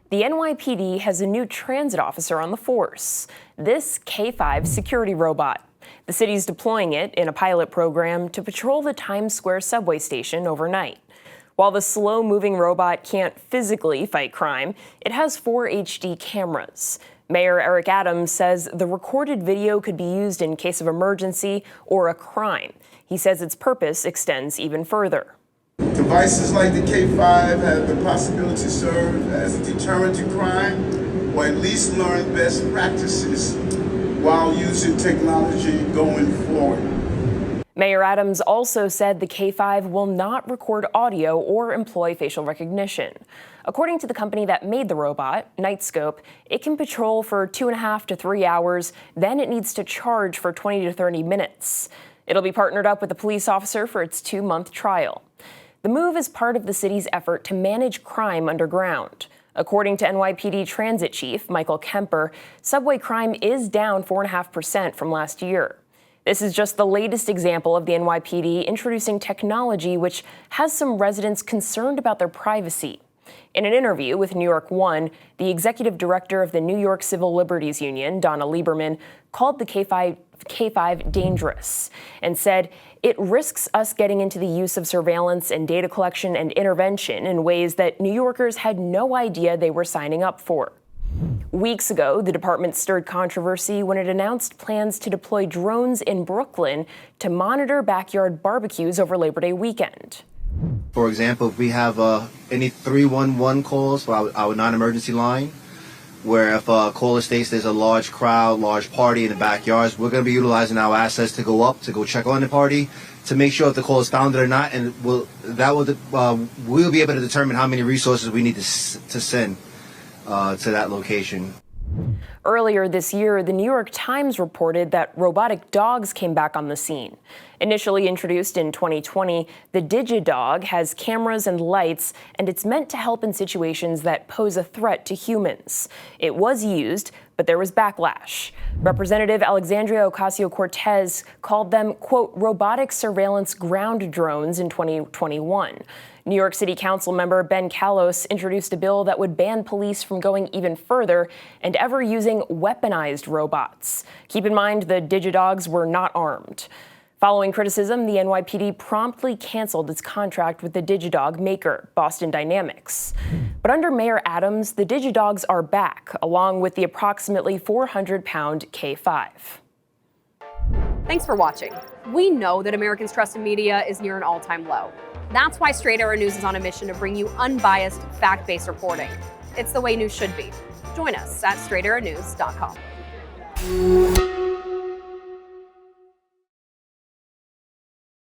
The NYPD has a new transit officer on the force, this K5 security robot. The city's deploying it in a pilot program to patrol the Times Square subway station overnight. While the slow-moving robot can't physically fight crime, it has 4 HD cameras. Mayor Eric Adams says the recorded video could be used in case of emergency or a crime. He says its purpose extends even further. Devices like the K5 have the possibility to serve as a deterrent to crime, or at least learn best practices while using technology going forward. Mayor Adams also said the K5 will not record audio or employ facial recognition. According to the company that made the robot, Nightscope, it can patrol for 2.5 to 3 hours, then it needs to charge for 20 to 30 minutes. It'll be partnered up with a police officer for its 2-month trial. The move is part of the city's effort to manage crime underground. According to NYPD Transit Chief Michael Kemper, subway crime is down 4.5% from last year. This is just the latest example of the NYPD introducing technology which has some residents concerned about their privacy. In an interview with New York One, the executive director of the New York Civil Liberties Union, Donna Lieberman, called the K5 dangerous and said it risks us getting into the use of surveillance and data collection and intervention in ways that New Yorkers had no idea they were signing up for. Weeks ago, the department stirred controversy when it announced plans to deploy drones in Brooklyn to monitor backyard barbecues over Labor Day weekend. For example, if we have any 311 calls for our non-emergency line, where if a caller states there's a large crowd, large party in the backyards, we're going to be utilizing our assets to go up, to go check on the party, to make sure if the call is founded or not, and we'll be able to determine how many resources we need to send to that location. Earlier this year, the New York Times reported that robotic dogs came back on the scene. Initially introduced in 2020, the DigiDog has cameras and lights, and it's meant to help in situations that pose a threat to humans. It was used, but there was backlash. Representative Alexandria Ocasio-Cortez called them, quote, robotic surveillance ground drones in 2021. New York City Council member Ben Kallos introduced a bill that would ban police from going even further and ever using weaponized robots. Keep in mind, the DigiDogs were not armed. Following criticism, the NYPD promptly canceled its contract with the DigiDog maker, Boston Dynamics. But under Mayor Adams, the DigiDogs are back, along with the approximately 400-pound K5. Thanks for watching. We know that Americans' trust in media is near an all-time low. That's why Straight Arrow News is on a mission to bring you unbiased, fact-based reporting. It's the way news should be. Join us at straightarrownews.com.